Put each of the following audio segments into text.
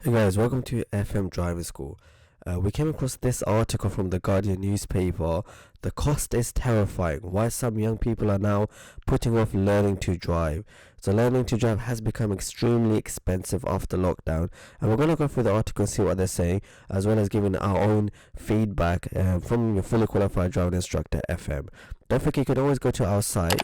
Hey guys, welcome to FM Driving School. We came across this article from the Guardian newspaper. The cost is terrifying. Why some young people are now putting off learning to drive. So, learning to drive has become extremely expensive after lockdown, and we're going to go through the article and see what they're saying, as well as giving our own feedback from your fully qualified driving instructor, FM. Don't forget, you can always go to our site.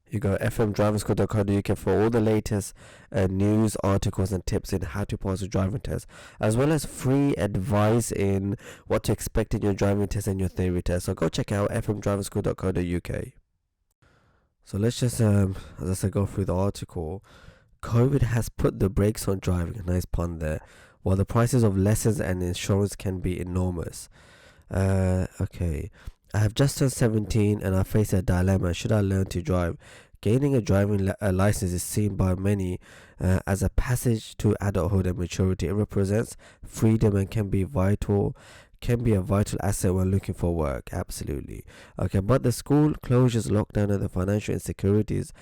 You go fmdriverschool.co.uk for all the latest news, articles, and tips in how to pass a driving test, as well as free advice in what to expect in your driving test and your theory test. So go check out fmdriverschool.co.uk. So let's just, as I said, go through the article. COVID has put the brakes on driving. A nice pun there. While the prices of lessons and insurance can be enormous. Okay. I have just turned 17 and I face a dilemma. Should I learn to drive? Gaining a driving license is seen by many as a passage to adulthood and maturity. It represents freedom and can be a vital asset when looking for work. Absolutely. Okay, but the school closures, lockdown, and the financial insecurities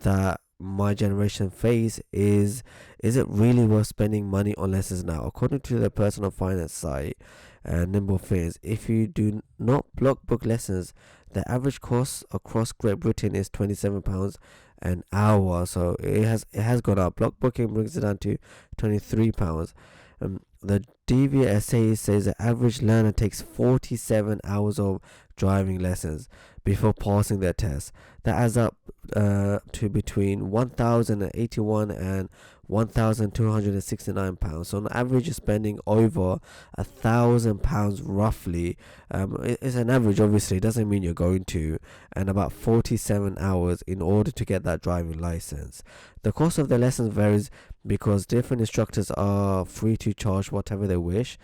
that my generation face is it really worth spending money on lessons now? According to the personal finance site Nimble Fins, if you do not block book lessons, the average cost across Great Britain is £27 an hour. So it has gone up. Block booking brings it down to £23. The DVSA says the average learner takes 47 hours of driving lessons before passing their test. That adds up to between 1,081 and £1,269. So on average, you're spending over £1,000 roughly. It's an average, obviously. It doesn't mean you're going to, and about 47 hours in order to get that driving license. The cost of the lessons varies because different instructors are free to charge whatever they wish.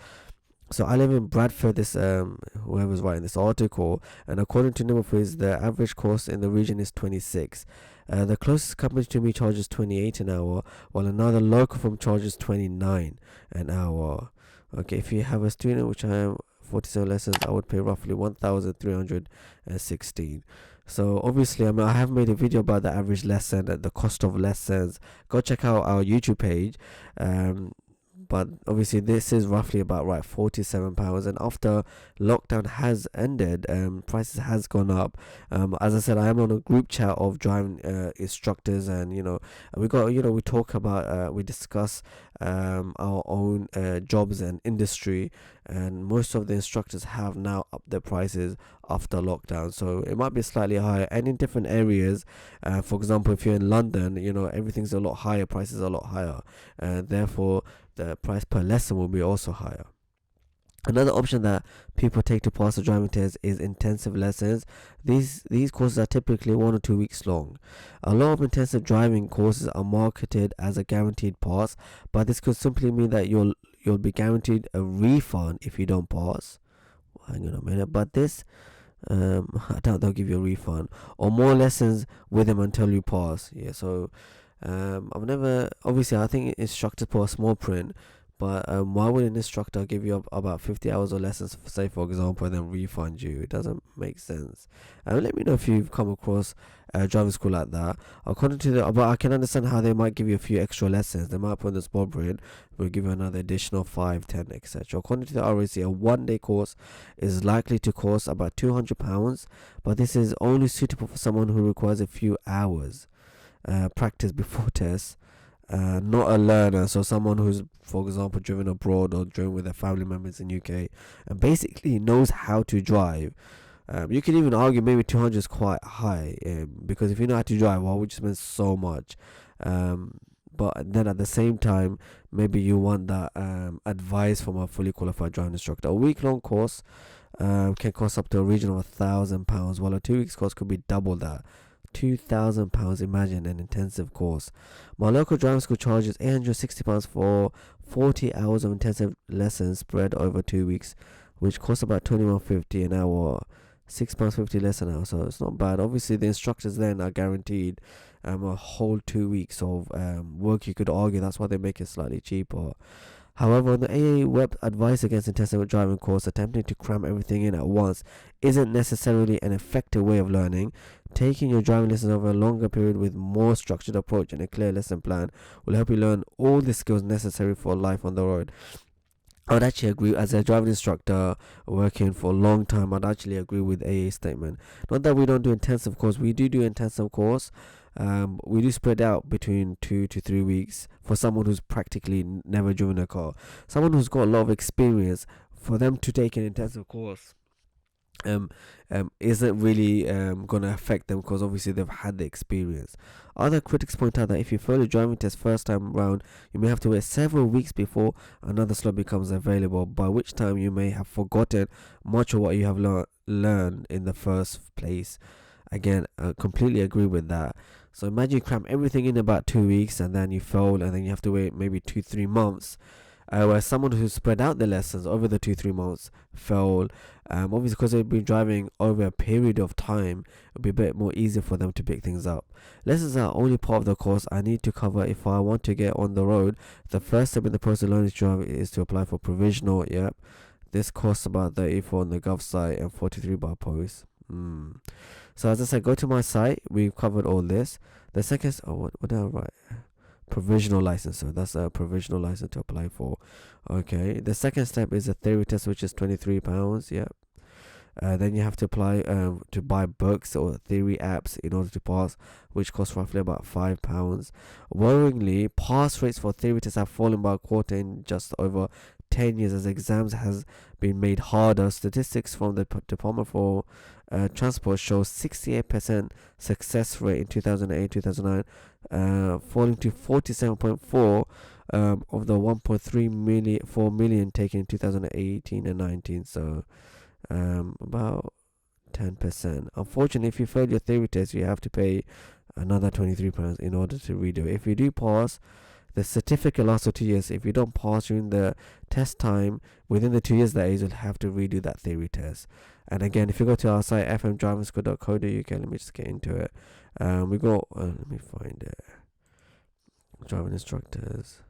So I live in Bradford. This whoever's writing this article, and according to Nimmerfreeze, the average cost in the region is 26. The closest company to me charges 28 an hour, while another local firm charges 29 an hour. Okay, if you have a student, which I am, 47 lessons, I would pay roughly 1,316. So obviously, I have made a video about the average lesson and the cost of lessons. Go check out our YouTube page. But obviously this is roughly about right £47, and after lockdown has ended, prices has gone up. As I said, I am on a group chat of driving instructors, and we talk about we discuss our own jobs and industry, and most of the instructors have now upped their prices after lockdown, so it might be slightly higher. And in different areas, for example, if you're in London, everything's a lot higher, prices are a lot higher, and therefore the price per lesson will be also higher. Another option that people take to pass the driving test is intensive lessons. These courses are typically 1 or 2 weeks long. A lot of intensive driving courses are marketed as a guaranteed pass, but this could simply mean that you'll be guaranteed a refund if you don't pass. Hang on a minute, but this I doubt they'll give you a refund, or more lessons with them until you pass. Yeah, so I've never, obviously, I think instructors put a small print, but why would an instructor give you about 50 hours of lessons, say for example, and then refund you? It doesn't make sense. Let me know if you've come across a driving school like that. According to but I can understand how they might give you a few extra lessons. They might put in the small print, will give you another additional 5, 10, etc. According to the RAC, a 1-day course is likely to cost about £200, but this is only suitable for someone who requires a few hours practice before tests, not a learner, so someone who's, for example, driven abroad or driven with their family members in UK and basically knows how to drive. You can even argue maybe 200 is quite high, because if you know how to drive, why would you spend so much? But then at the same time, maybe you want that advice from a fully qualified driving instructor. A week-long course can cost up to a region of £1,000, while a 2 weeks course could be double that. £2,000. Imagine an intensive course. My local driving school charges £860 for 40 hours of intensive lessons spread over 2 weeks, which costs about £21.50 an hour, £6.50 less an hour. So it's not bad. Obviously, the instructors then are guaranteed a whole 2 weeks of work. You could argue that's why they make it slightly cheaper. However, on the AA web, advice against intensive driving course, attempting to cram everything in at once isn't necessarily an effective way of learning. Taking your driving lessons over a longer period with more structured approach and a clear lesson plan will help you learn all the skills necessary for life on the road. I would actually agree, as a driving instructor working for a long time, I'd actually agree with AA statement. Not that we don't do intensive course, we do intensive course. We do spread out between 2 to 3 weeks for someone who's practically never driven a car. Someone who's got a lot of experience, for them to take an intensive course isn't really going to affect them, because obviously they've had the experience. Other critics point out that if you fail a driving test first time round, you may have to wait several weeks before another slot becomes available, by which time you may have forgotten much of what you have learned in the first place. Again, I completely agree with that. So imagine you cram everything in about 2 weeks and then you fail, and then you have to wait maybe 2-3 months. Where someone who spread out the lessons over the 2-3 months fail, obviously because they've been driving over a period of time, it'll be a bit more easier for them to pick things up. Lessons are only part of the course I need to cover if I want to get on the road. The first step in the process of learning to drive is to apply for provisional. Yep, this costs about 34 on the Gov site and 43 by post. So as I said, go to my site. We've covered all this. The second, what did I write? Provisional license. So that's a provisional license to apply for. Okay, the second step is a theory test, which is £23. Yep. Then you have to apply to buy books or theory apps in order to pass, which costs roughly about £5. Worryingly, pass rates for theory tests have fallen by a quarter in just over 10 years as exams has been made harder. Statistics from the Department for Transport show 68% success rate in 2008-2009, falling to 47.4 of the 1.4 million taken in 2018 and 19. So about 10%. Unfortunately, if you fail your theory test, you have to pay another £23 in order to redo it. If you do pass, the certificate lasts for 2 years. If you don't pass during the test time within the 2 years, that is, you'll have to redo that theory test. And again, if you go to our site fmdrivingschool.co.uk, let me just get into it. We got let me find it. Driving instructors.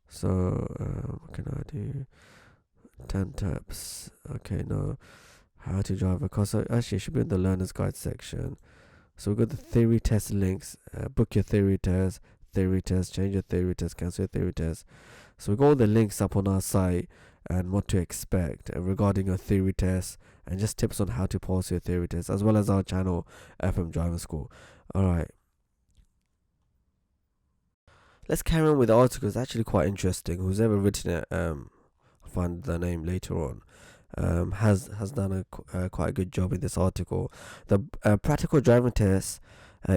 So what can I do? 10 tips. Okay, no. How to drive a car. So actually, it should be in the learner's guide section. So we've got the theory test links. Book your theory test, change your theory test, cancel your theory test. So we've got all the links up on our site and what to expect regarding your theory test, and just tips on how to pass your theory test, as well as our channel FM Driving School. Alright, let's carry on with the article. It's actually quite interesting. Who's ever written it, I'll find the name later on, has done a quite a good job in this article. The practical driving test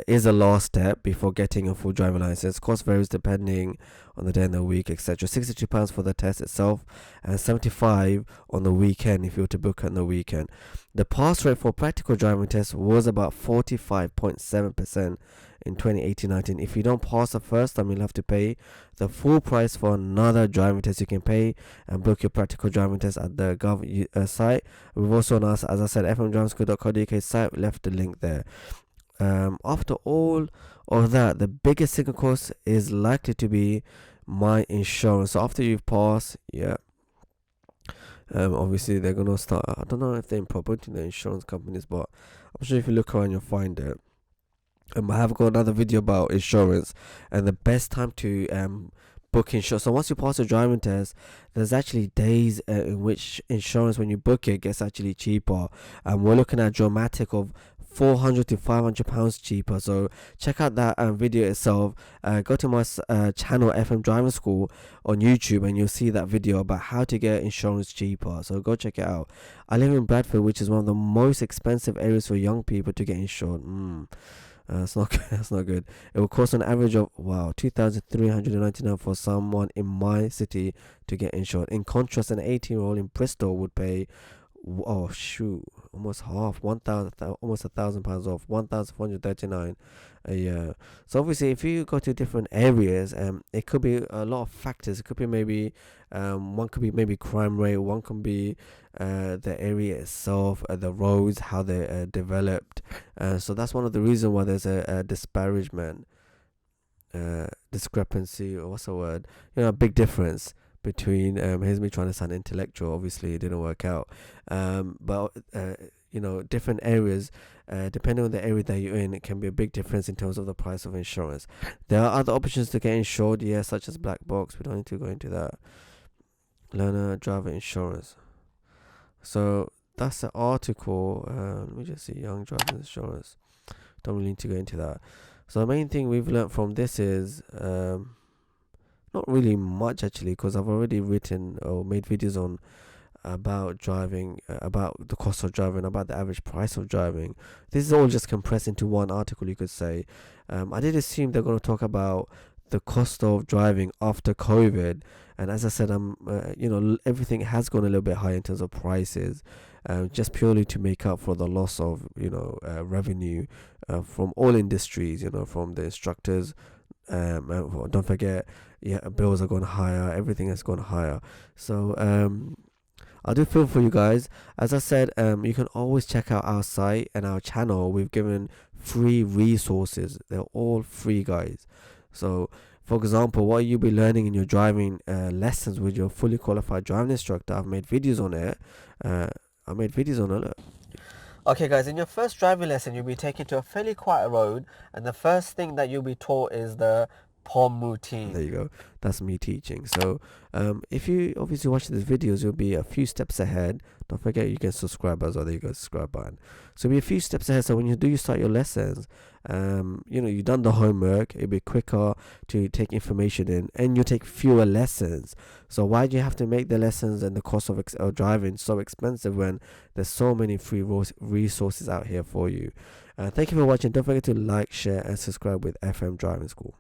is a last step before getting a full driving license. Cost varies depending on the day and the week, etc. £62 for the test itself, and £75 on the weekend if you were to book on the weekend. The pass rate for practical driving test was about 45.7% in 2018-19. If you don't pass the first time, you'll have to pay the full price for another driving test. You can pay and book your practical driving test at the Gov site. We've also, on us, as I said, fmdrivingschool.co.uk site, left the link there. After all of that, the biggest single cost is likely to be my insurance. So after you've passed, obviously they're gonna start. I don't know if they're promoting the insurance companies, but I'm sure if you look around you'll find it. I have got another video about insurance and the best time to book insurance. So once you pass the driving test, there's actually days in which insurance, when you book it, gets actually cheaper. And we're looking at a dramatic of £400 to £500 cheaper. So check out that video itself. Go to my channel FM Driving School on YouTube, and you'll see that video about how to get insurance cheaper. So go check it out. I live in Bradford, which is one of the most expensive areas for young people to get insured. That's not good. That's not good. It will cost an average of £2,399 for someone in my city to get insured. In contrast, an 18-year-old in Bristol would pay almost half, almost £1,000 off, £1,439 a year. So obviously, if you go to different areas, it could be a lot of factors. It could be maybe one could be maybe crime rate, one can be the area itself, the roads, how they're developed. So that's one of the reasons why there's a disparagement, discrepancy, or what's the word? A big difference between here's me trying to sound intellectual. Obviously it didn't work out. But you know, different areas, depending on the area that you're in, it can be a big difference in terms of the price of insurance. There are other options to get insured, yeah, such as black box. We don't need to go into that. Learner driver insurance. So that's the article. Let me just see, young driver insurance. Don't really need to go into that. So the main thing we've learned from this is not really much actually, because I've already written or made videos on about driving, about the cost of driving, about the average price of driving. This is all just compressed into one article, you could say. I did assume they're going to talk about the cost of driving after COVID, and as I said, you know, everything has gone a little bit high in terms of prices, just purely to make up for the loss of, you know, revenue from all industries, you know, from the instructors. Don't forget, yeah, bills are going higher, everything has gone higher. So I do feel for you guys. As I said, you can always check out our site and our channel. We've given free resources. They're all free, guys. So, for example, what you'll be learning in your driving lessons with your fully qualified driving instructor, I've made videos on it. I made videos on it. Okay, guys, in your first driving lesson, you'll be taken to a fairly quiet road, and the first thing that you'll be taught is the POM routine. There you go. That's me teaching. So if you obviously watch these videos, you'll be a few steps ahead. Don't forget you can subscribe as well. There you go, subscribe button. So be a few steps ahead. So when you start your lessons, you know, you've done the homework. It'll be quicker to take information in, and you take fewer lessons. So why do you have to make the lessons and the cost of driving so expensive when there's so many free resources out here for you? Thank you for watching. Don't forget to like, share, and subscribe with FM Driving School.